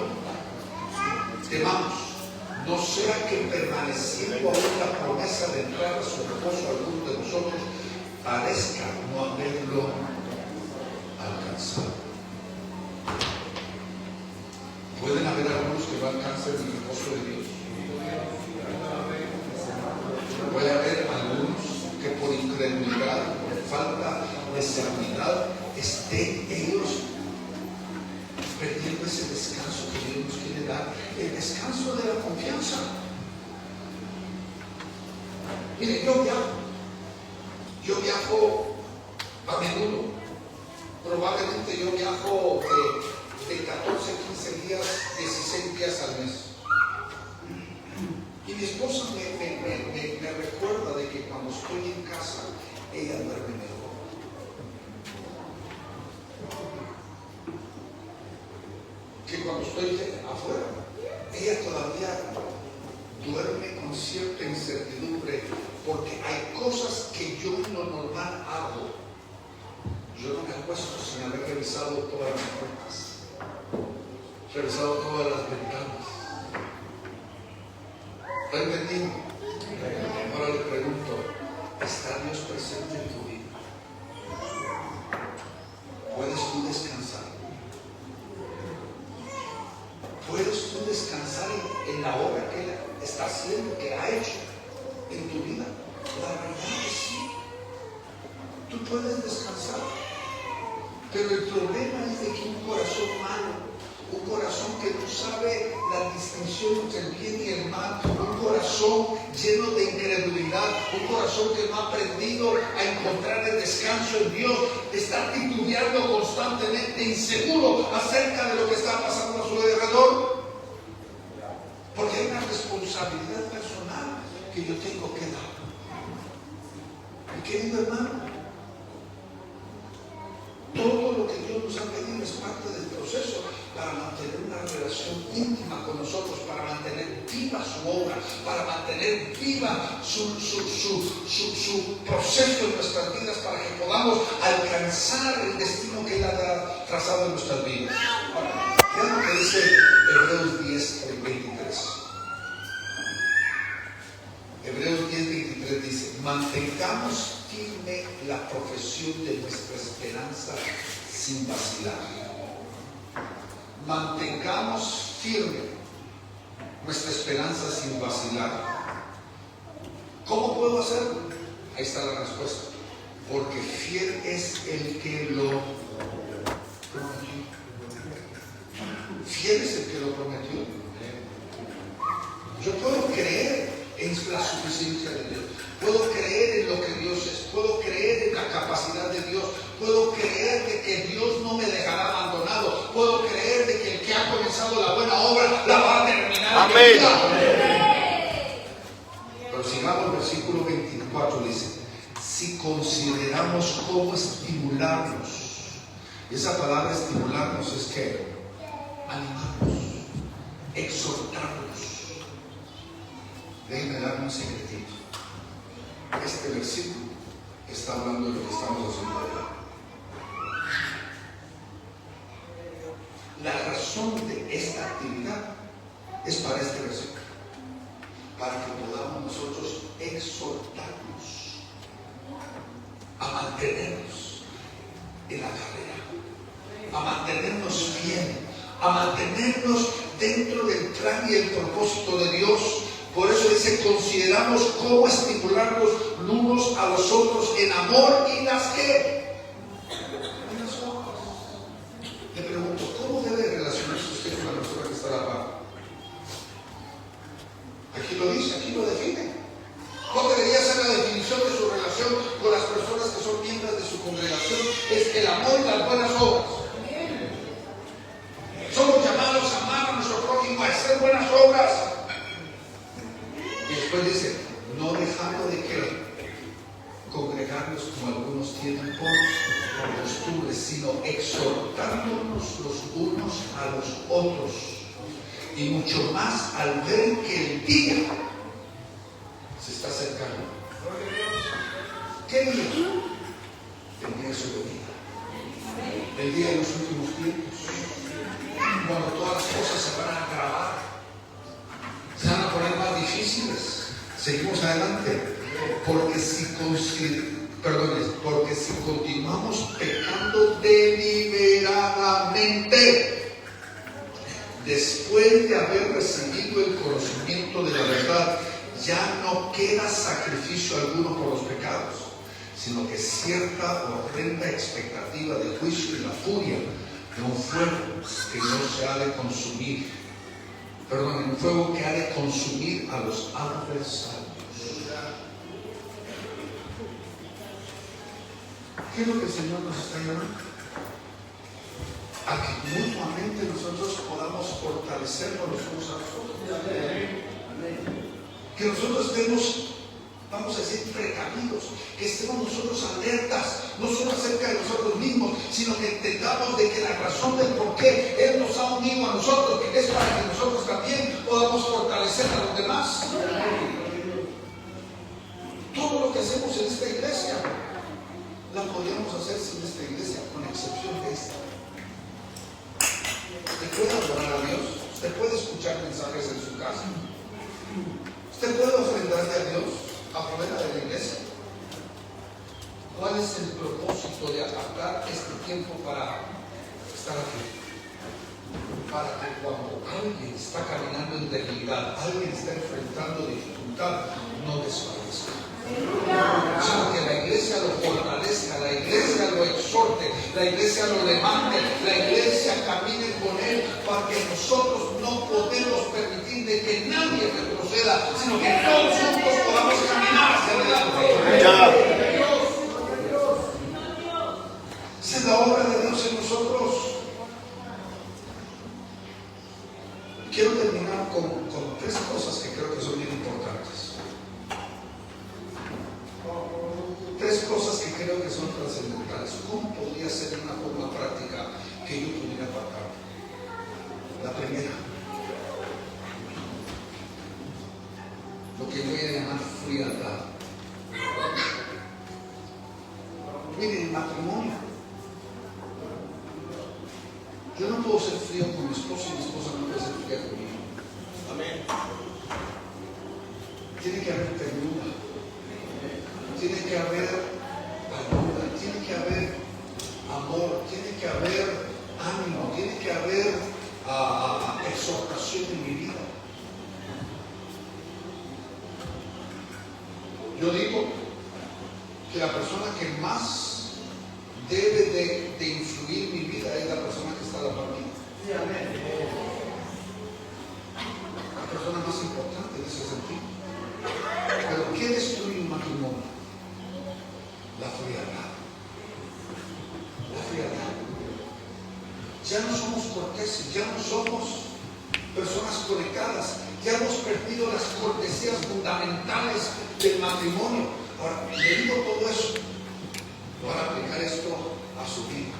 A: temamos, no sea que permaneciendo aún la promesa de entrar a su reposo alguno de nosotros parezca no haberlo alcanzado. Pueden haber algunos que no alcancen el reposo de Dios. Puede haber algunos que por incredulidad, por falta de seguridad, estén ellos perdiendo ese descanso que Dios nos quiere dar, el descanso de la confianza. Mire, yo viajo a menudo. Probablemente yo viajo de 14, 15 días, 16 días al mes. Y mi esposa me recuerda de que cuando estoy en casa, ella duerme mejor. Que cuando estoy afuera, ella todavía duerme con cierta incertidumbre, porque hay cosas que yo en lo normal hago. Yo no me acuesto sin haber revisado todas las puertas, revisado todas las ventanas. ¿Está entendiendo? Ahora le pregunto, ¿está Dios presente en tu vida? ¿Puedes tú descansar? ¿Puedes tú descansar en la obra que Él está haciendo, que ha hecho en tu vida? La verdad es que sí. Tú puedes descansar. Pero el problema es de que un corazón malo, un corazón que no sabe la distinción entre el bien y el mal, un corazón lleno de incredulidad, un corazón que no ha aprendido a encontrar el descanso en Dios, está titubeando constantemente, inseguro acerca de lo que está pasando a su alrededor. Porque hay una responsabilidad personal que yo tengo que dar. Mi querido hermano, todo lo que Dios nos ha pedido es parte del proceso para mantener una relación íntima con nosotros, para mantener viva su obra, para mantener viva su proceso en nuestras vidas, para que podamos alcanzar el destino que Él ha trazado en nuestras vidas. Ahora, vean lo que dice Hebreos 10, 23. Hebreos 10, 23 dice: mantengamos firme la profesión de nuestra esperanza sin vacilar. Mantengamos firme nuestra esperanza sin vacilar. ¿Cómo puedo hacerlo? Ahí está la respuesta. Porque fiel es el que lo prometió. Fiel es el que lo prometió. Yo puedo creer en la suficiencia de Dios, puedo creer en lo que Dios es, puedo creer en la capacidad de Dios, puedo creer de que Dios no me dejará abandonado, puedo creer de que el que ha comenzado la buena obra la va a terminar. Amén. Pero sigamos el versículo 24, dice: si consideramos cómo estimularnos, y esa palabra estimularnos es que animarnos, exhortarnos. Déjenme dar un secretito. Este versículo está hablando de lo que estamos haciendo hoy. La razón de esta actividad es para este versículo, para que podamos nosotros exhortarnos a mantenernos en la carrera, a mantenernos bien, a mantenernos dentro del plan y el propósito de Dios. Por eso dice: consideramos cómo estimularnos los unos a los otros en amor y las que. En las obras. Le pregunto, ¿cómo debe relacionarse usted con la persona que está a la par? Aquí lo dice, aquí lo define. ¿Cuál debería ser la definición de su relación con las personas que son miembros de su congregación? Es el amor y las buenas obras. Somos llamados a amar a nuestro prójimo, a hacer buenas obras. Y después dice: no dejando de que congregarnos como algunos tienen por costumbre, sino exhortándonos los unos a los otros, y mucho más al ver que el día se está acercando. ¿Qué día? El día de su venida, el día de los últimos tiempos, cuando todas las cosas se van a agravar, se van a poner más difíciles. Seguimos adelante. Porque si continuamos pecando deliberadamente, después de haber recibido el conocimiento de la verdad, ya no queda sacrificio alguno por los pecados, sino que cierta horrenda expectativa de juicio y la furia de un fuego que no se ha de consumir. Un fuego que ha de consumir a los adversarios. ¿Qué es lo que el Señor nos está llamando? A que mutuamente nosotros podamos fortalecernos los unos a los otros. Que nosotros estemos vamos a decir, precavidos, que estemos nosotros alertas, no solo acerca de nosotros mismos, sino que entendamos de que la razón del por qué Él nos ha unido a nosotros es para que nosotros también podamos fortalecer a los demás. Todo lo que hacemos en esta iglesia, la podríamos hacer sin esta iglesia, con excepción de esta. Usted puede adorar a Dios, usted puede escuchar mensajes en su casa, usted puede ofrendarle a Dios afuera de la iglesia. ¿Cuál es el propósito de apartar este tiempo para estar aquí? Para que cuando alguien está caminando en debilidad, alguien está enfrentando dificultad, no desfallezca. Sino que la iglesia lo fortalezca, la iglesia lo exhorte, la iglesia lo levante, la iglesia camine con Él, para que nosotros no podemos permitir de que nadie retroceda, sino que todos juntos podamos caminar hacia adelante. Esa es la obra de Dios en nosotros. Quiero terminar con tres cosas que creo que son bien importantes. Tres cosas que creo que son trascendentales. ¿Cómo podría ser una forma práctica que yo pudiera apartar? La primera, lo que voy a llamar frialdad. Miren, el matrimonio, yo no puedo ser frío con mi esposa y mi esposa no puede ser fría conmigo. Amén. Tiene que haber ternura, tiene que haber ayuda, tiene que haber amor, tiene que haber ánimo, tiene que haber exhortación en mi vida. Yo digo que la persona que más debe de influir mi vida es la persona que está a la par mía. La persona más importante en ese sentido. Pero ¿qué destruye un matrimonio? La frialdad. La frialdad. Ya no somos corteses, ya no somos personas conectadas, ya hemos perdido las cortesías fundamentales del matrimonio. Ahora, le digo todo eso para aplicar esto a su vida.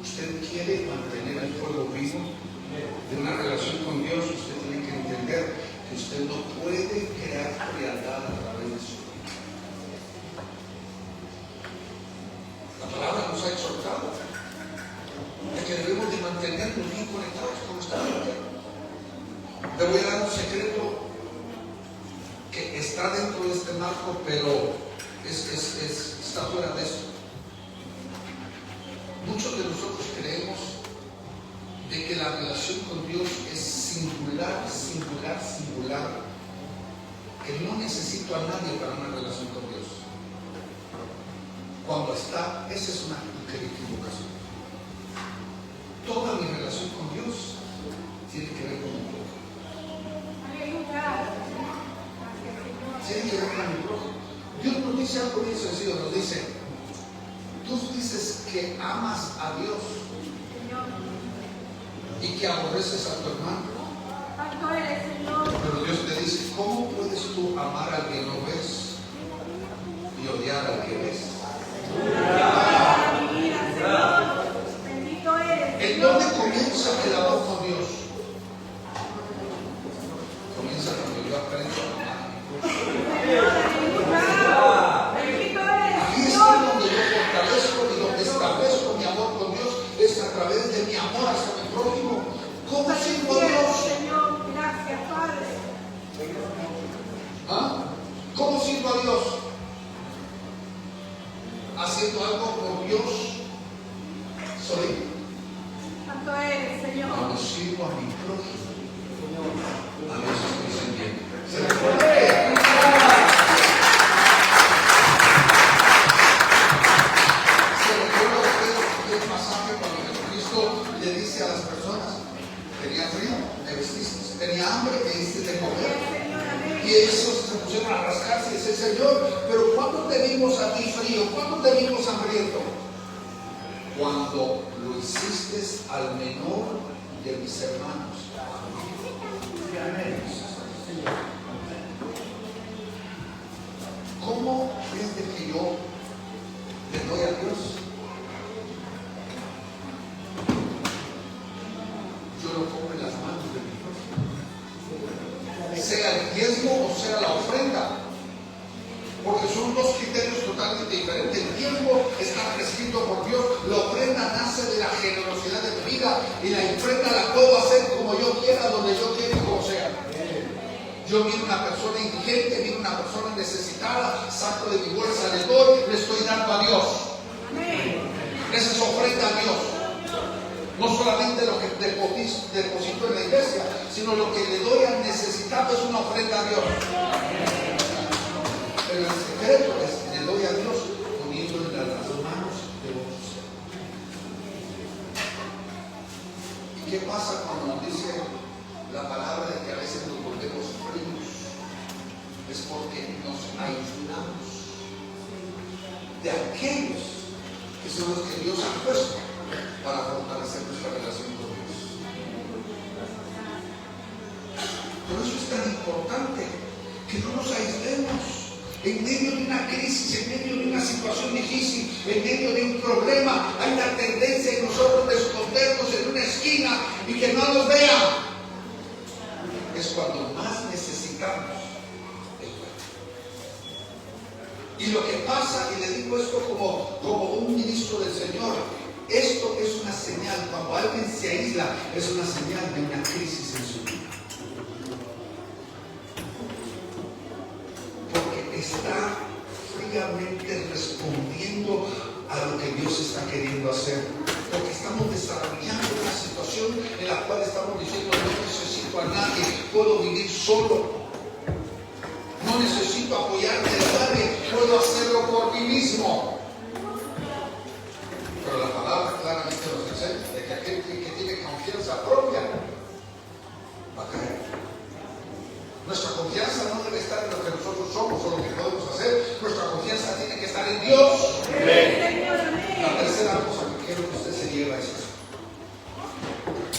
A: Usted quiere mantener el fuego vivo de una relación con Dios, usted tiene que entender que usted no puede crear frialdad a través de su vida. La palabra nos ha exhortado de que debemos de mantenernos bien conectados con nuestra vida. Le voy a dar un secreto que está dentro de este marco, pero está fuera de esto. Muchos de nosotros creemos de que la relación con Dios es singular, que no necesito a nadie para una relación con Dios. Cuando está, esa es una equivocación. Toda mi relación con Dios tiene que ver con mi prójimo. Tiene que ver con mi prójimo. Dios nos dice algo bien sencillo, nos dice: tú dices que amas a Dios y que aborreces a tu hermano. Pero Dios te dice: ¿cómo puedes tú amar al que no ves y odiar al que ves? ¿En dónde comienza el amor con Dios? Comienza cuando yo aprendo a amar. Aquí es donde yo fortalezco y donde establezco mi amor con Dios, es a través de mi amor hacia mi prójimo. ¿Cómo sirvo a Dios?
B: Gracias, Padre.
A: ¿Ah? ¿Cómo sirvo a Dios? Haciendo algo por Dios. Soy.
B: Santo eres, Señor.
A: Cuando sirvo a mi prójimo, a Dios estoy sirviendo. ¿Se recuerda? El pasaje cuando Jesucristo le dice a las personas: tenía frío, me vestiste; tenía hambre, me diste de comer. Y ellos se pusieron a rascarse y dice: Señor, pero ¿cuándo te vimos a ti frío? ¿Cuándo te vimos hambriento? Cuando lo hiciste al menor de mis hermanos. el tiempo está prescrito por Dios. La ofrenda nace de la generosidad de mi vida y la ofrenda la puedo hacer como yo quiera, donde yo quiera y como sea. Yo miro una persona indigente, miro una persona necesitada, saco de mi bolsa, le doy, le estoy dando a Dios. Esa es ofrenda a Dios. No solamente lo que deposito en la iglesia, sino lo que le doy al necesitado es una ofrenda a Dios. Pero el secreto es, le doy a Dios poniéndole las manos de otros. ¿Y qué pasa cuando nos dice la palabra de que a veces nos volvemos fríos? Es porque nos aislamos de aquellos que son los que Dios ha puesto para fortalecer nuestra relación con Dios. Por eso es tan importante que no nos aislemos en medio de una crisis, en medio de una situación difícil, en medio de un problema. Hay la tendencia en nosotros de escondernos en una esquina y que no nos vean. Es cuando más necesitamos el cuerpo. Y lo que pasa, y le digo esto como un ministro del Señor, esto es una señal. Cuando alguien se aísla, es una señal de una crisis en su vida. Porque está fríamente respondiendo a lo que Dios está queriendo hacer. Porque estamos desarrollando una situación en la cual estamos diciendo: no necesito a nadie, puedo vivir solo. No necesito apoyarme de nadie, puedo hacerlo por mí mismo. Pero la palabra claramente nos enseña de que aquel que tiene confianza propia va a caer. Nuestra confianza no debe estar en lo que nosotros somos o lo que podemos hacer. Nuestra confianza tiene que estar en Dios. La tercera cosa que quiero que usted se lleve es eso: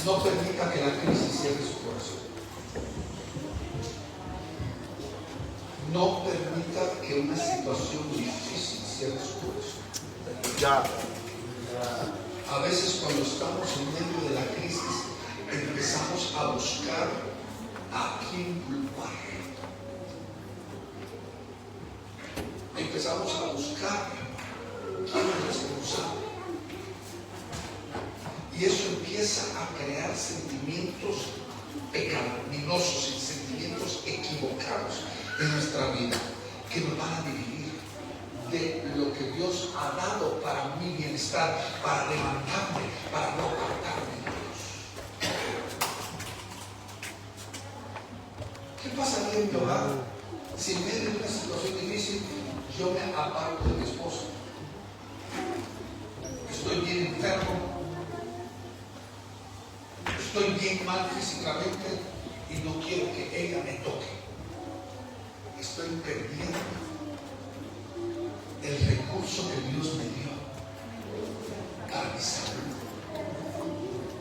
A: no permita que la crisis cierre su corazón. No permita que una situación difícil cierre su corazón. Ya. A veces cuando estamos en medio de la crisis empezamos a buscar a quién culpar. Empezamos a buscar quién es responsable. Y eso empieza a crear sentimientos pecaminosos y sentimientos equivocados en nuestra vida que nos van a dividir de lo que Dios ha dado para mi bienestar, para levantarme, para no apartarme de Dios. ¿Qué pasaría en mi hogar si en medio de una situación difícil yo me aparto de mi esposa? Estoy bien enfermo, estoy bien mal físicamente y no quiero que ella me toque. Estoy perdiendo el recurso que Dios me dio para mi salud.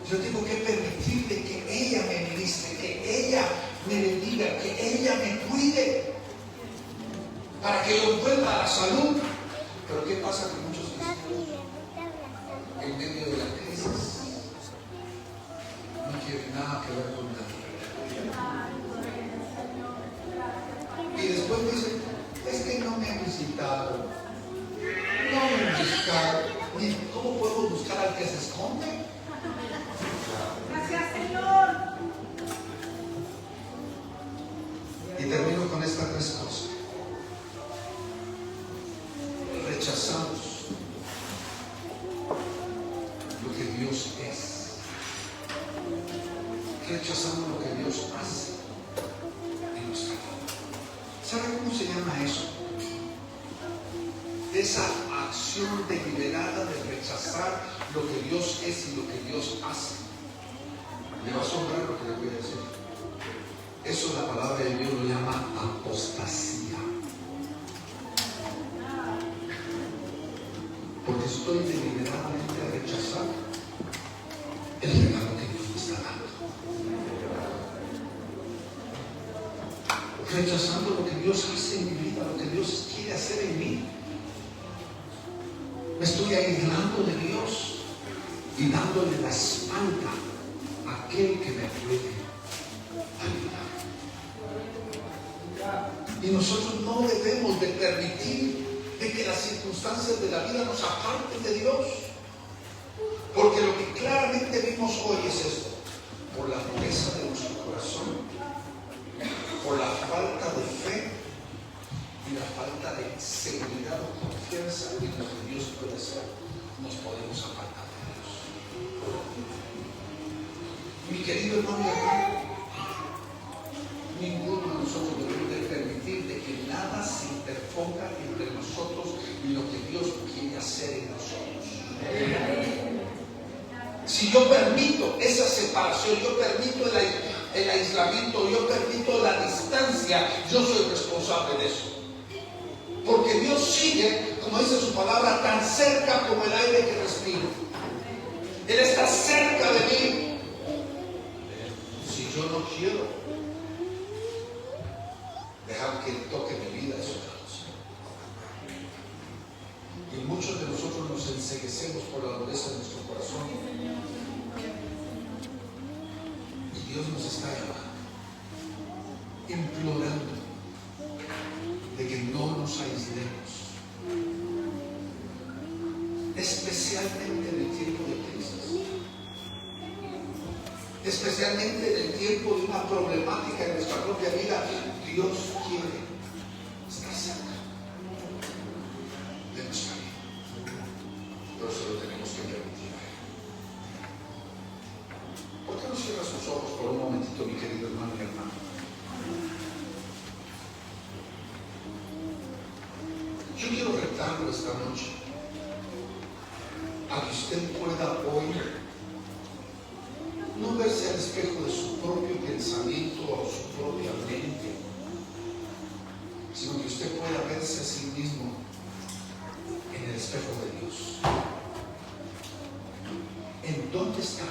A: Yo tengo que permitirle que ella me ministre, que ella me bendiga, que ella me cuide para que yo vuelva a la salud. Pero ¿qué pasa con muchos cristianos en medio de la crisis? No quieren nada que ver con nadie. Y después dicen: es que no me han visitado, no me han buscado. ¿Cómo puedo buscar al que se esconde?
B: Gracias, Señor.
A: Y termino con estas tres cosas. Rechazamos lo que Dios es. Rechazamos lo que Dios hace en nuestra vida. ¿Sabe cómo se llama eso? Esa acción deliberada de rechazar lo que Dios es y lo que Dios hace. Le va a asombrar lo que le voy a decir. Eso la palabra de Dios lo llama apostasía. Porque estoy deliberadamente a rechazar el regalo que Dios me está dando. Rechazando lo que Dios hace en mi vida, lo que Dios quiere hacer en mí. Me estoy aislando de Dios y dándole la espalda a aquel que me puede ayudar. Y nosotros no debemos de permitir de que las circunstancias de la vida nos aparten de Dios. Porque lo que claramente vimos hoy es esto: por la dureza de nuestro corazón, por la falta de fe y la falta de seguridad o confianza en lo que Dios puede hacer, nos podemos apartar de Dios. Mi querido hermano y hermana, ninguno de nosotros debe permitir de que nada se interponga entre nosotros y lo que Dios quiere hacer en nosotros. Si yo permito esa separación, yo permito el aislamiento, yo permito la distancia, yo soy responsable de eso. Porque Dios sigue, como dice su palabra, tan cerca como el aire que respiro. Él está cerca de mí. Si yo no quiero dejar que Él toque mi vida, es otra cosa. Y muchos de nosotros nos enceguecemos por la dureza de nuestro corazón. Y Dios nos está llamando, implorando de que no nos aislemos, especialmente en el tiempo de crisis, especialmente en el tiempo de una problemática en nuestra propia vida. Dios quiere estar cerca de nuestra vida, pero se lo tenemos que permitir a Él. ¿Por qué no cierra sus ojos por un momentito, mi querido hermano y hermana? Yo quiero retarlo esta noche a que usted pueda hoy no verse al espejo de su propio pensamiento o su propia mente, sino que usted pueda verse a sí mismo en el espejo de Dios. ¿En dónde está?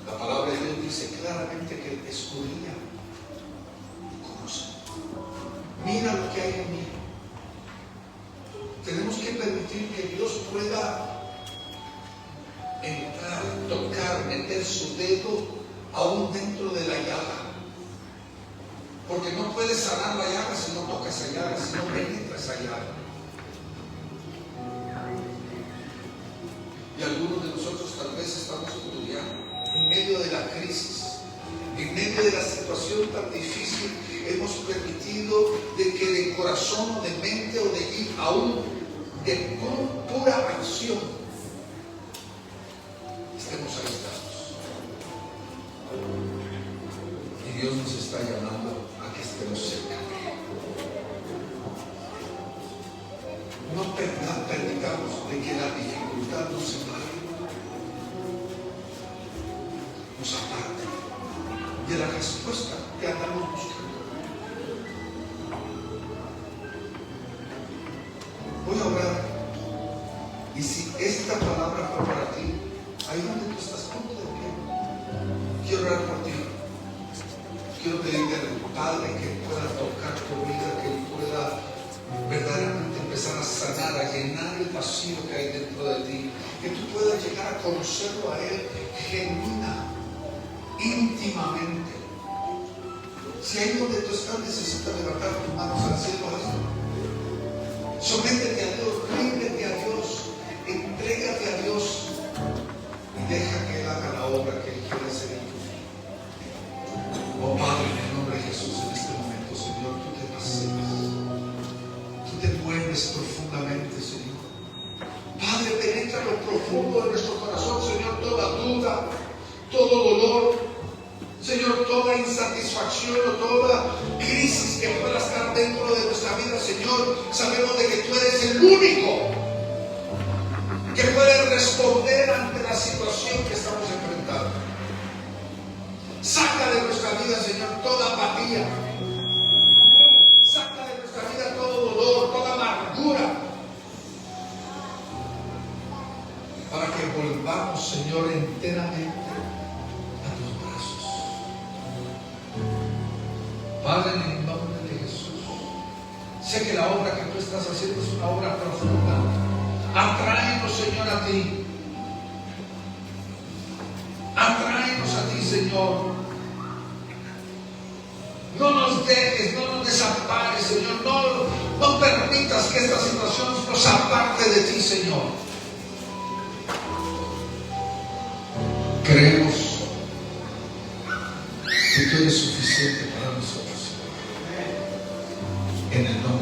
A: La palabra de Dios dice claramente que Él escudriña y conoce. Mira lo que hay en mí. Tenemos que permitir que Dios pueda entrar, tocar, meter su dedo aún dentro de la llaga. Porque no puedes sanar la llaga si no tocas esa llaga, si no penetras esa llaga. Y algunos de nosotros tal vez estamos estudiando en medio de la crisis, en medio de la situación tan difícil. Hemos permitido de que de corazón o de mente o de aún de pura acción estemos aislados. Y Dios nos está llamando a que estemos cerca. No permitamos de que la dificultad nos separe, nos aparte de la respuesta que andamos buscando. Voy a orar, y si esta palabra fue para ti, ahí donde tú estás, ponte de pie. Quiero orar por ti. Quiero pedirle al Padre que pueda tocar tu vida, que Él pueda verdaderamente empezar a sanar, a llenar el vacío que hay dentro de ti, que tú puedas llegar a conocerlo a Él genuina, íntimamente. Si ahí donde tú estás necesitas levantar tus manos al cielo, hazlo. Sométete a Dios, ríndete a Dios, entrégate a Dios y deja que Él haga la obra que Él quiere hacer en tu vida. Oh Padre, en el nombre de Jesús, en este momento, Señor, tú te paseas, tú te mueves profundamente, Señor. Padre, penetra lo profundo de nuestro corazón, Señor, toda duda, todo dolor, Señor, toda insatisfacción o toda crisis que pueda estar dentro de nuestra vida, Señor, sabemos de que tú eres el único que puede responder ante la situación que estamos enfrentando. Saca de nuestra vida, Señor, toda apatía. Saca de nuestra vida todo dolor, toda amargura, para que volvamos, Señor, enteramente Padre, en el nombre de Jesús. Sé que la obra que tú estás haciendo es una obra profunda. Atráenos, Señor, a ti. Atráenos a ti, Señor. No nos dejes, no nos desampares, Señor. No permitas Dios aparte de ti, Señor. Creemos que tú eres suficiente para nosotros, Señor. En el nombre